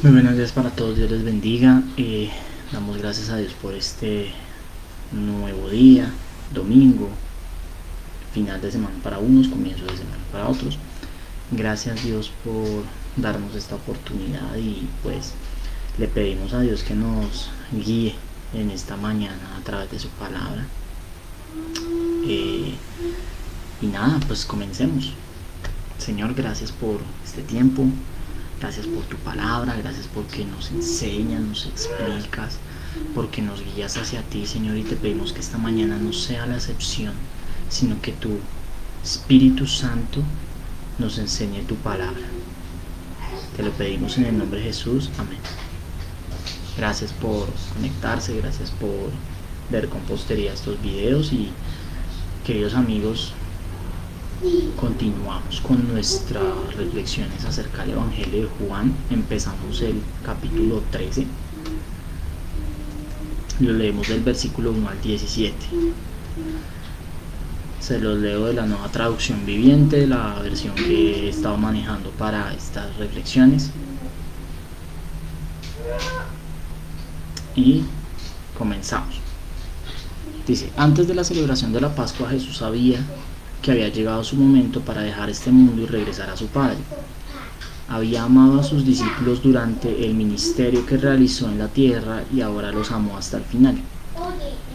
Muy buenos días para todos, Dios les bendiga. Damos gracias a Dios por este nuevo día, domingo, final de semana para unos, comienzo de semana para otros. Gracias Dios por darnos esta oportunidad y pues le pedimos a Dios que nos guíe en esta mañana a través de su palabra. Y nada, pues comencemos. Señor, gracias por este tiempo. Gracias por tu palabra, gracias porque nos enseñas, nos explicas, porque nos guías hacia ti, Señor, y te pedimos que esta mañana no sea la excepción, sino que tu Espíritu Santo nos enseñe tu palabra. Te lo pedimos en el nombre de Jesús, amén. Gracias por conectarse, gracias por ver con posteridad estos videos y, queridos amigos, continuamos con nuestras reflexiones acerca del Evangelio de Juan. Empezamos el capítulo 13. Lo leemos del versículo 1 al 17. Se los leo de la Nueva Traducción Viviente, la versión que he estado manejando para estas reflexiones. Y comenzamos. Dice: antes de la celebración de la Pascua, Jesús sabía que había llegado su momento para dejar este mundo y regresar a su Padre. Había amado a sus discípulos durante el ministerio que realizó en la tierra y ahora los amó hasta el final.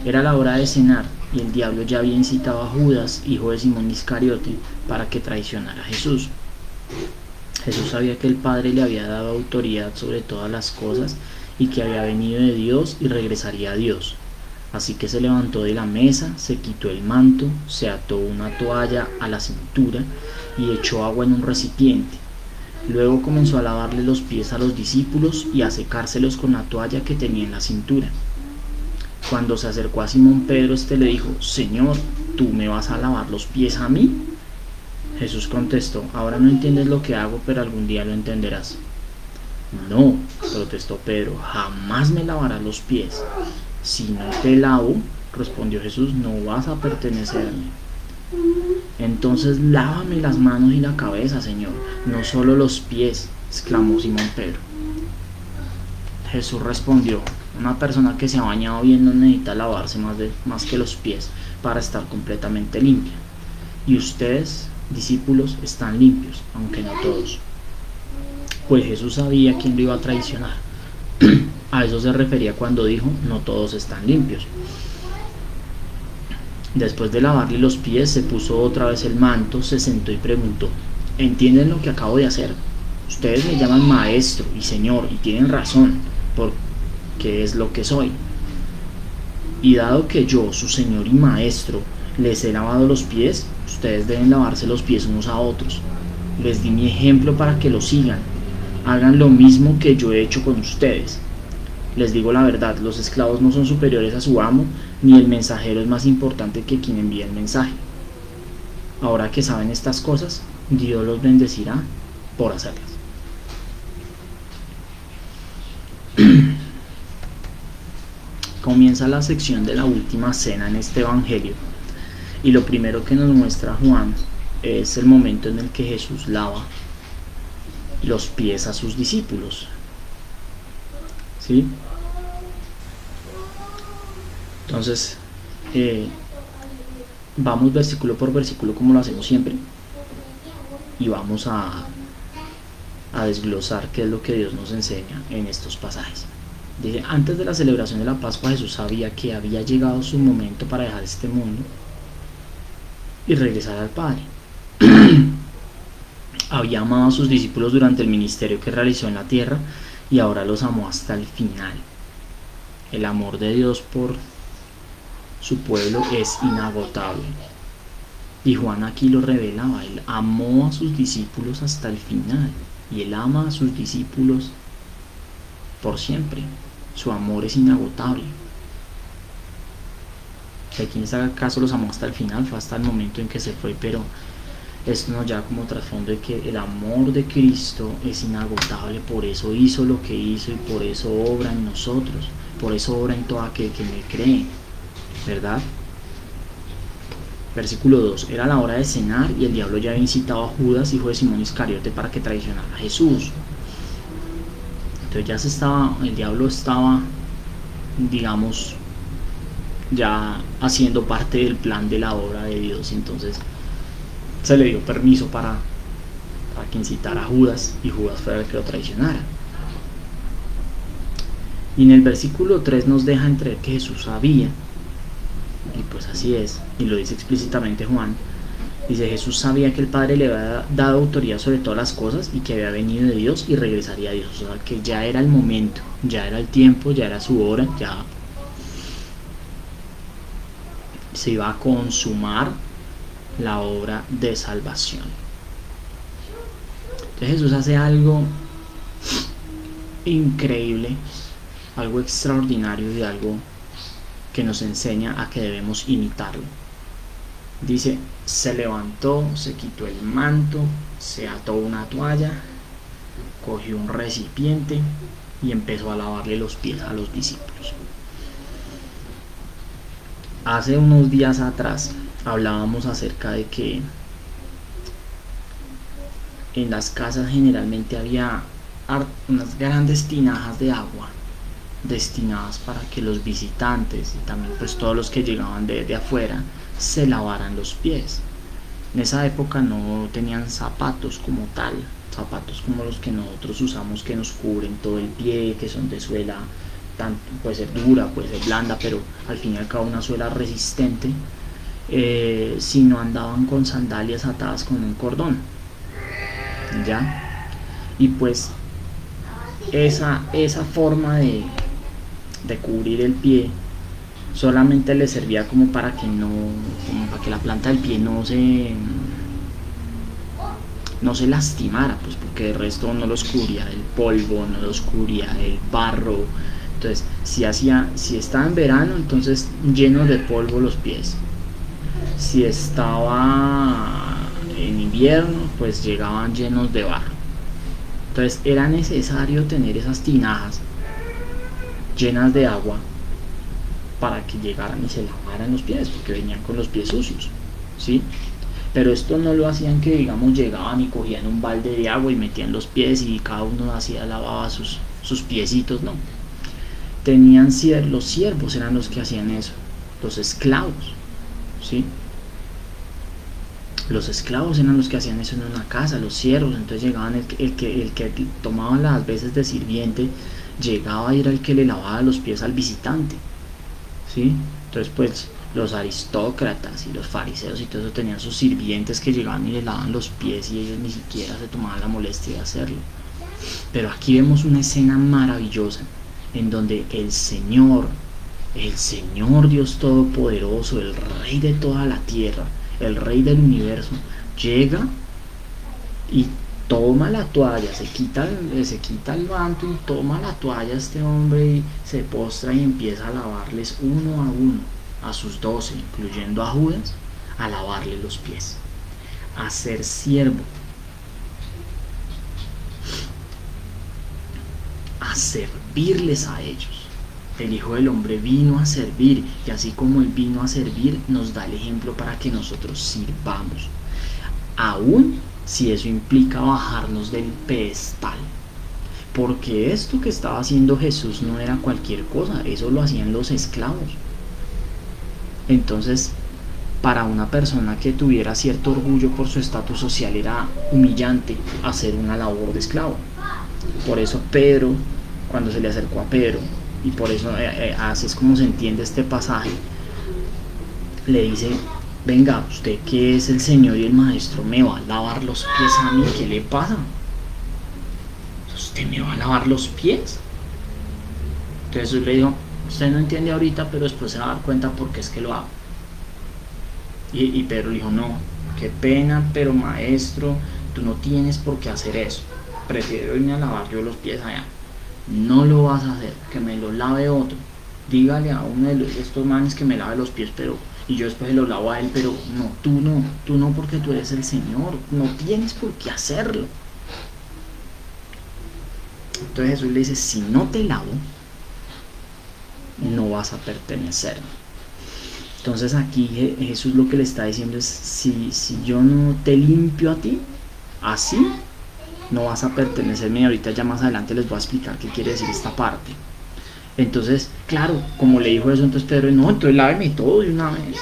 Era la hora de cenar y el diablo ya había incitado a Judas, hijo de Simón Iscariote, para que traicionara a Jesús. Jesús sabía que el Padre le había dado autoridad sobre todas las cosas y que había venido de Dios y regresaría a Dios. Así que se levantó de la mesa, se quitó el manto, se ató una toalla a la cintura y echó agua en un recipiente. Luego comenzó a lavarle los pies a los discípulos y a secárselos con la toalla que tenía en la cintura. Cuando se acercó a Simón Pedro, este le dijo: Señor, ¿tú me vas a lavar los pies a mí? Jesús contestó: ahora no entiendes lo que hago, pero algún día lo entenderás. No, protestó Pedro, jamás me lavarás los pies. Si no te lavo, respondió Jesús, no vas a pertenecerme. Entonces lávame las manos y la cabeza, Señor, no solo los pies, exclamó Simón Pedro. Jesús respondió: una persona que se ha bañado bien no necesita lavarse más que los pies para estar completamente limpia. Y ustedes, discípulos, están limpios, aunque no todos. Pues Jesús sabía quién lo iba a traicionar. A eso se refería cuando dijo: no todos están limpios. Después de lavarle los pies, se puso otra vez el manto, se sentó y preguntó: ¿entienden lo que acabo de hacer? Ustedes me llaman maestro y señor y tienen razón, porque es lo que soy. Y dado que yo, su señor y maestro, les he lavado los pies, ustedes deben lavarse los pies unos a otros. Les di mi ejemplo para que lo sigan. Hagan lo mismo que yo he hecho con ustedes. Les digo la verdad, los esclavos no son superiores a su amo, ni el mensajero es más importante que quien envía el mensaje. Ahora que saben estas cosas, Dios los bendecirá por hacerlas. Comienza la sección de la última cena en este evangelio, y lo primero que nos muestra Juan es el momento en el que Jesús lava los pies a sus discípulos. ¿Sí? Entonces, vamos versículo por versículo como lo hacemos siempre y vamos a desglosar qué es lo que Dios nos enseña en estos pasajes. Dice: antes de la celebración de la Pascua, Jesús sabía que había llegado su momento para dejar este mundo y regresar al Padre. Había amado a sus discípulos durante el ministerio que realizó en la tierra y ahora los amó hasta el final. El amor de Dios por su pueblo es inagotable. Y Juan aquí lo revelaba: él amó a sus discípulos hasta el final. Y él ama a sus discípulos por siempre. Su amor es inagotable. Aquí en este caso los amó hasta el final, fue hasta el momento en que se fue, pero esto nos lleva como trasfondo de que el amor de Cristo es inagotable. Por eso hizo lo que hizo y por eso obra en nosotros, por eso obra en todo aquel que me cree, ¿verdad? Versículo 2: era la hora de cenar y el diablo ya había incitado a Judas, hijo de Simón Iscariote, para que traicionara a Jesús. Entonces el diablo estaba, digamos, ya haciendo parte del plan de la obra de Dios. Entonces se le dio permiso para que incitara a Judas, y Judas fuera el que lo traicionara. Y en el versículo 3 nos deja entrever que Jesús sabía, y pues así es, y lo dice explícitamente Juan. Dice: Jesús sabía que el Padre le había dado autoridad sobre todas las cosas y que había venido de Dios y regresaría a Dios. O sea, que ya era el momento, ya era el tiempo, ya era su hora, ya se iba a consumar la obra de salvación. Entonces Jesús hace algo increíble, algo extraordinario y algo que nos enseña a que debemos imitarlo. Dice: se levantó, se quitó el manto, se ató una toalla, cogió un recipiente y empezó a lavarle los pies a los discípulos. Hace unos días atrás hablábamos acerca de que en las casas generalmente había unas grandes tinajas de agua destinadas para que los visitantes y también pues todos los que llegaban de afuera se lavaran los pies. En esa época no tenían zapatos como tal, zapatos como los que nosotros usamos, que nos cubren todo el pie, que son de suela, puede ser dura, puede ser blanda, pero al fin y al cabo una suela resistente, si no andaban con sandalias atadas con un cordón, ¿ya? Y pues esa forma de cubrir el pie solamente le servía como para que la planta del pie no se lastimara, pues porque el resto no los cubría el polvo, no los cubría el barro. Entonces si estaba en verano, entonces llenos de polvo los pies. Si estaba en invierno, pues llegaban llenos de barro. Entonces era necesario tener esas tinajas llenas de agua para que llegaran y se lavaran los pies, porque venían con los pies sucios, ¿sí? Pero esto no lo hacían que, digamos, llegaban y cogían un balde de agua y metían los pies y cada uno lavaba sus piecitos, no. Los siervos eran los que hacían eso, los esclavos, ¿sí? Los esclavos eran los que hacían eso en una casa, los siervos. Entonces llegaban el que tomaba las veces de sirviente, llegaba y era el que le lavaba los pies al visitante, ¿sí? Entonces pues los aristócratas y los fariseos y todo eso tenían sus sirvientes que llegaban y les lavaban los pies, y ellos ni siquiera se tomaban la molestia de hacerlo. Pero aquí vemos una escena maravillosa en donde el Señor Dios Todopoderoso, el Rey de toda la tierra, el Rey del universo, llega y toma la toalla, se quita el manto y toma la toalla este hombre y se postra y empieza a lavarles uno a uno, a sus 12, incluyendo a Judas, a lavarle los pies, a ser siervo, a servirles a ellos. El Hijo del Hombre vino a servir, y así como Él vino a servir, nos da el ejemplo para que nosotros sirvamos, aún si eso implica bajarnos del pedestal, porque esto que estaba haciendo Jesús no era cualquier cosa, eso lo hacían los esclavos. Entonces, para una persona que tuviera cierto orgullo por su estatus social, era humillante hacer una labor de esclavo. Por eso Pedro, cuando se le acercó a Pedro, y por eso así es como se entiende este pasaje, le dice: venga, usted que es el Señor y el Maestro, ¿me va a lavar los pies a mí? ¿Qué le pasa? ¿Usted me va a lavar los pies? Entonces Jesús le dijo: usted no entiende ahorita, pero después se va a dar cuenta porque es que lo hago. Y Pedro le dijo: no, qué pena, pero Maestro, tú no tienes por qué hacer eso. Prefiero irme a lavar yo los pies allá. No lo vas a hacer, que me lo lave otro. Dígale a uno de estos manes que me lave los pies, y yo después lo lavo a él, pero no, tú no, porque tú eres el Señor, no tienes por qué hacerlo. Entonces Jesús le dice: si no te lavo, no vas a pertenecer. Entonces aquí Jesús lo que le está diciendo es: si yo no te limpio a ti, así no vas a pertenecerme, y ahorita ya más adelante les voy a explicar qué quiere decir esta parte. Entonces, claro, como le dijo eso, entonces Pedro, no, entonces láveme todo de una vez.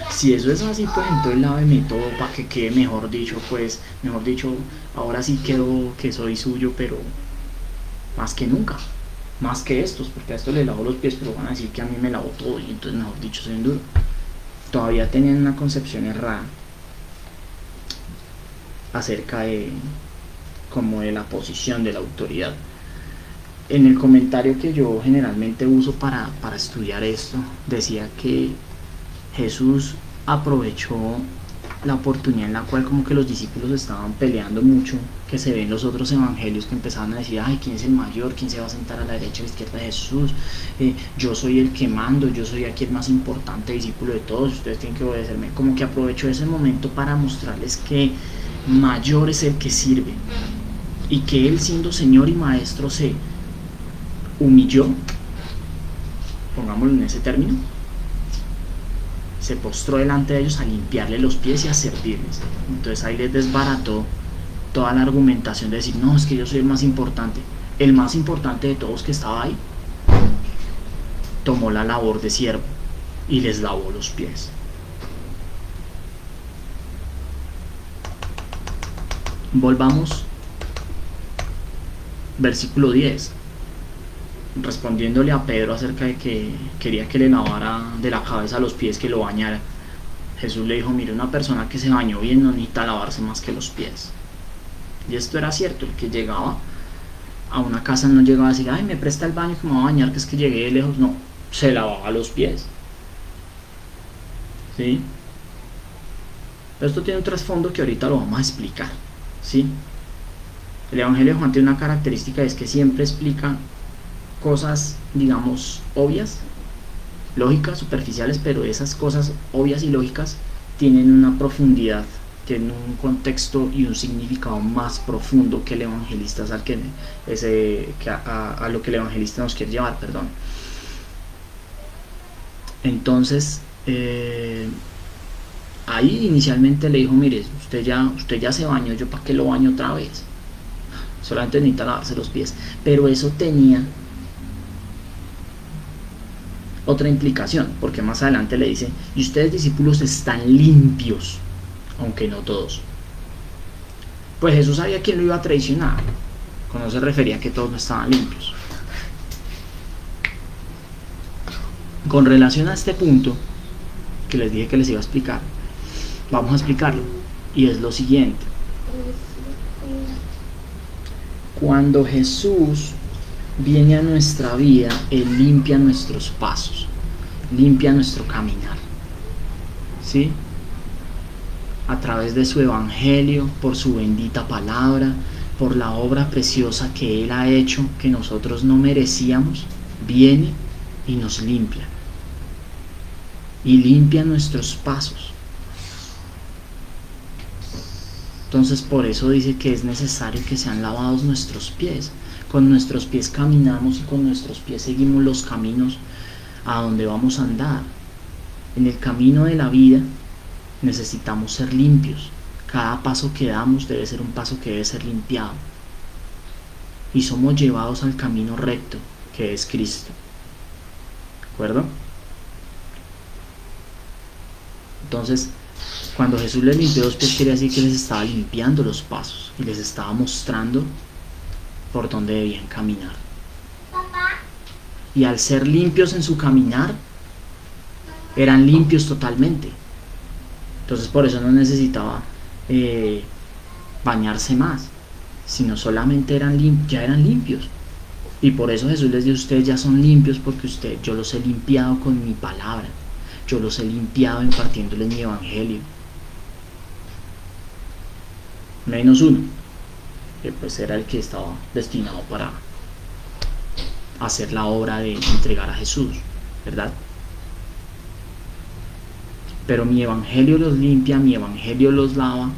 Si eso es así, pues entonces láveme todo para que quede mejor dicho, pues, mejor dicho, ahora sí quedo que soy suyo, pero más que nunca, más que estos, porque a estos le lavo los pies, pero van a decir que a mí me lavo todo, y entonces mejor dicho soy un duro. Todavía tenían una concepción errada acerca de como de la posición de la autoridad. En el comentario que yo generalmente uso para estudiar esto, decía que Jesús aprovechó la oportunidad en la cual como que los discípulos estaban peleando mucho, que se ven los otros evangelios que empezaban a decir, ay, ¿quién es el mayor? ¿Quién se va a sentar a la derecha o a la izquierda de Jesús? Yo soy el que mando, yo soy aquí el más importante discípulo de todos, ustedes tienen que obedecerme. Como que aprovechó ese momento para mostrarles que mayor es el que sirve, y que él, siendo Señor y Maestro, se humilló, pongámoslo en ese término, se postró delante de ellos a limpiarle los pies y a servirles. Entonces ahí les desbarató toda la argumentación de decir, no, es que yo soy el más importante. El más importante de todos que estaba ahí tomó la labor de siervo y les lavó los pies. Volvamos, versículo 10, respondiéndole a Pedro acerca de que quería que le lavara de la cabeza a los pies, que lo bañara. Jesús le dijo, mire, una persona que se bañó bien no necesita lavarse más que los pies. Y esto era cierto, el que llegaba a una casa no llegaba a decir, ay, me presta el baño que me voy a bañar, que es que llegué de lejos. No, se lavaba los pies. ¿Sí? Pero esto tiene un trasfondo que ahorita lo vamos a explicar. ¿Sí? El Evangelio de Juan tiene una característica, es que siempre explica cosas, digamos, obvias, lógicas, superficiales, pero esas cosas obvias y lógicas tienen una profundidad, tienen un contexto y un significado más profundo que el evangelista es a lo que el evangelista nos quiere llevar, perdón. Entonces, ahí inicialmente le dijo, mire, usted ya se bañó, yo para qué lo baño otra vez, solamente necesita lavarse los pies. Pero eso tenía otra implicación, porque más adelante le dice, y ustedes discípulos están limpios, aunque no todos. Pues Jesús sabía quién lo iba a traicionar, cuando se refería a que todos no estaban limpios. Con relación a este punto que les dije que les iba a explicar, vamos a explicarlo, y es lo siguiente. Cuando Jesús viene a nuestra vida, Él limpia nuestros pasos, limpia nuestro caminar, ¿sí? A través de su evangelio, por su bendita palabra, por la obra preciosa que Él ha hecho, que nosotros no merecíamos, viene y nos limpia, y limpia nuestros pasos. Entonces por eso dice que es necesario que sean lavados nuestros pies. Con nuestros pies caminamos y con nuestros pies seguimos los caminos a donde vamos a andar. En el camino de la vida necesitamos ser limpios. Cada paso que damos debe ser un paso que debe ser limpiado. Y somos llevados al camino recto, que es Cristo. ¿De acuerdo? Entonces, cuando Jesús les limpió los pies, quería decir que les estaba limpiando los pasos y les estaba mostrando por dónde debían caminar. Y al ser limpios en su caminar, eran limpios totalmente. Entonces por eso no necesitaba bañarse más, sino solamente ya eran limpios. Y por eso Jesús les dijo, ustedes ya son limpios porque yo los he limpiado con mi palabra, yo los he limpiado impartiéndoles mi evangelio. Menos uno, que pues era el que estaba destinado para hacer la obra de entregar a Jesús, ¿verdad? Pero mi evangelio los limpia, mi evangelio los lava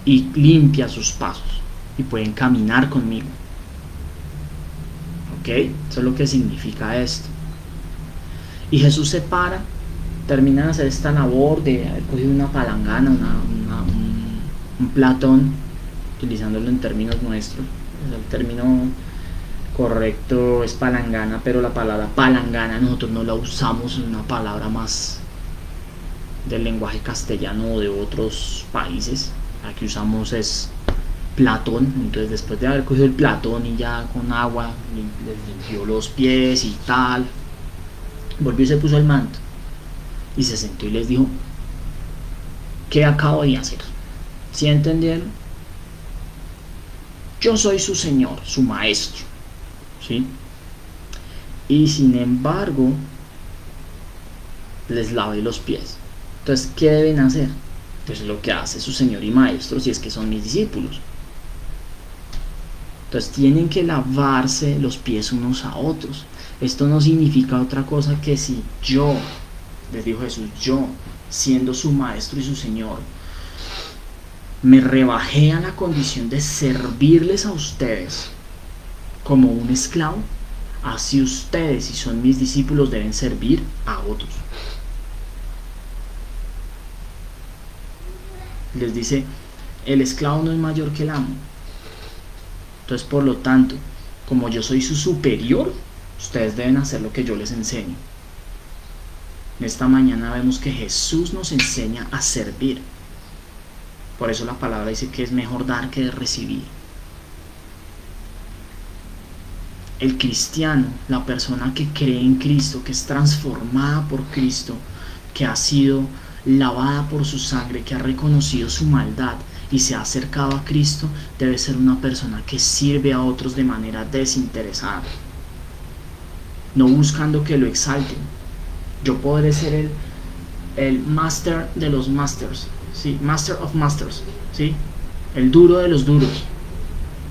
y limpia sus pasos y pueden caminar conmigo. ¿Ok? Eso es lo que significa esto. Y Jesús se termina de hacer esta labor de haber cogido una palangana, Un Platón, utilizándolo en términos nuestros, el término correcto es palangana, pero la palabra palangana nosotros no la usamos, en una palabra más del lenguaje castellano o de otros países. Aquí usamos es Platón. Entonces, después de haber cogido el Platón y ya con agua les limpió los pies y tal, volvió y se puso el manto y se sentó y les dijo: ¿qué acabo de hacer? ¿Sí entendieron? Yo soy su señor, su maestro, ¿sí? Y sin embargo les lavé los pies. Entonces, ¿qué deben hacer? Pues lo que hace su señor y maestro, si es que son mis discípulos. Entonces tienen que lavarse los pies unos a otros. Esto no significa otra cosa que si yo, les dijo Jesús, yo, siendo su maestro y su señor, me rebajé a la condición de servirles a ustedes como un esclavo, así ustedes, si son mis discípulos, deben servir a otros. Les dice: el esclavo no es mayor que el amo. Entonces, por lo tanto, como yo soy su superior, ustedes deben hacer lo que yo les enseño. En esta mañana vemos que Jesús nos enseña a servir. Por eso la palabra dice que es mejor dar que recibir. El cristiano, la persona que cree en Cristo, que es transformada por Cristo, que ha sido lavada por su sangre, que ha reconocido su maldad y se ha acercado a Cristo, debe ser una persona que sirve a otros de manera desinteresada, no buscando que lo exalten. Yo podré ser el master de los masters, ¿sí? Master of masters, ¿sí? El duro de los duros.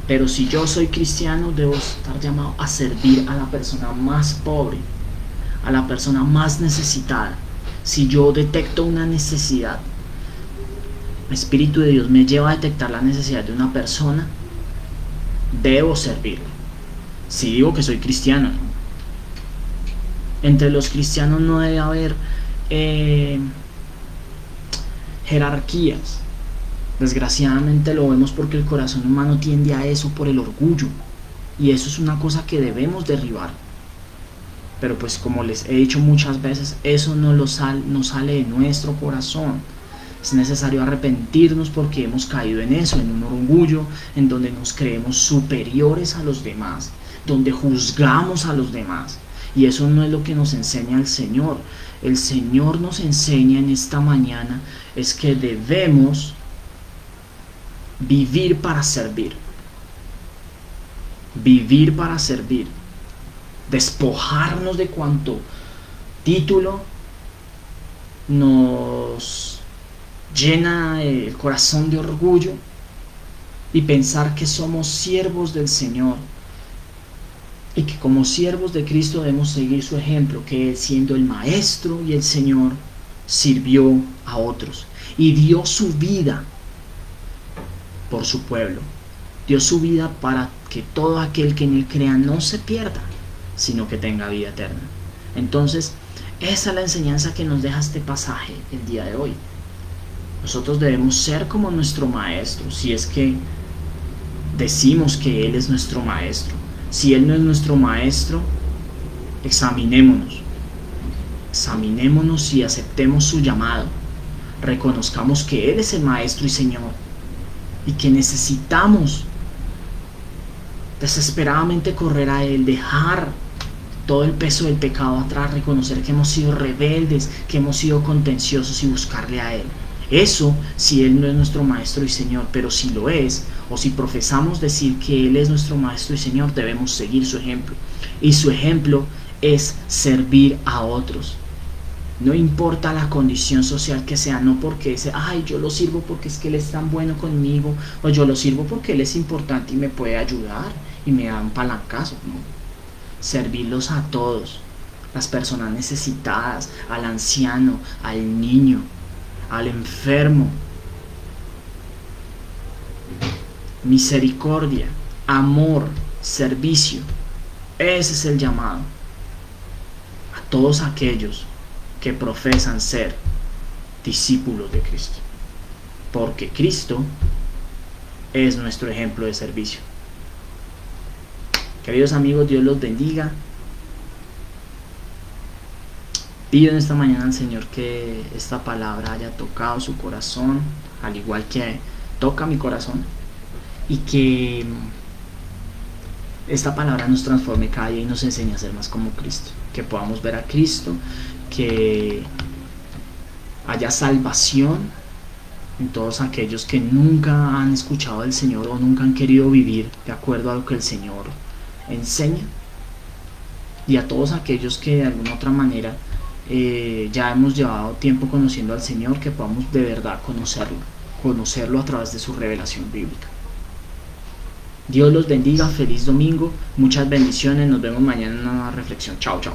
Pero si yo soy cristiano, debo estar llamado a servir a la persona más pobre, a la persona más necesitada. Si yo detecto una necesidad, el Espíritu de Dios me lleva a detectar la necesidad de una persona, debo servirlo. Si digo que soy cristiano, ¿no? Entre los cristianos no debe haber jerarquías. Desgraciadamente lo vemos porque el corazón humano tiende a eso por el orgullo, y eso es una cosa que debemos derribar. Pero pues, como les he dicho muchas veces, eso no sale de nuestro corazón. Es necesario arrepentirnos porque hemos caído en eso, en un orgullo en donde nos creemos superiores a los demás, donde juzgamos a los demás. Y eso no es lo que nos enseña el Señor. El Señor nos enseña en esta mañana es que debemos vivir para servir. Vivir para servir. Despojarnos de cuanto título nos llena el corazón de orgullo y pensar que somos siervos del Señor y que como siervos de Cristo debemos seguir su ejemplo, que Él, siendo el Maestro y el Señor, sirvió a otros y dio su vida por su pueblo. Dio su vida para que todo aquel que en Él crea no se pierda, sino que tenga vida eterna. Entonces, esa es la enseñanza que nos deja este pasaje el día de hoy. Nosotros debemos ser como nuestro Maestro, si es que decimos que Él es nuestro Maestro. Si Él no es nuestro Maestro, examinémonos y aceptemos su llamado. Reconozcamos que Él es el Maestro y Señor y que necesitamos desesperadamente correr a Él, dejar todo el peso del pecado atrás, reconocer que hemos sido rebeldes, que hemos sido contenciosos y buscarle a Él. Eso si Él no es nuestro Maestro y Señor, pero si lo es, o si profesamos decir que Él es nuestro Maestro y Señor, debemos seguir su ejemplo. Y su ejemplo es servir a otros. No importa la condición social que sea, no porque ese, yo lo sirvo porque es que Él es tan bueno conmigo, o yo lo sirvo porque Él es importante y me puede ayudar y me da un palancazo, ¿no? Servirlos a todos, las personas necesitadas, al anciano, al niño, al enfermo. Misericordia, amor, servicio. Ese es el llamado a todos aquellos que profesan ser discípulos de Cristo, porque Cristo es nuestro ejemplo de servicio. Queridos amigos, Dios los bendiga. Pido en esta mañana al Señor que esta palabra haya tocado su corazón, al igual que toca mi corazón, y que esta palabra nos transforme cada día y nos enseñe a ser más como Cristo, que podamos ver a Cristo, que haya salvación en todos aquellos que nunca han escuchado del Señor o nunca han querido vivir de acuerdo a lo que el Señor enseña, y a todos aquellos que de alguna otra manera ya hemos llevado tiempo conociendo al Señor, que podamos de verdad conocerlo a través de su revelación bíblica. Dios los bendiga, feliz domingo, muchas bendiciones, nos vemos mañana en una reflexión. Chao, chao.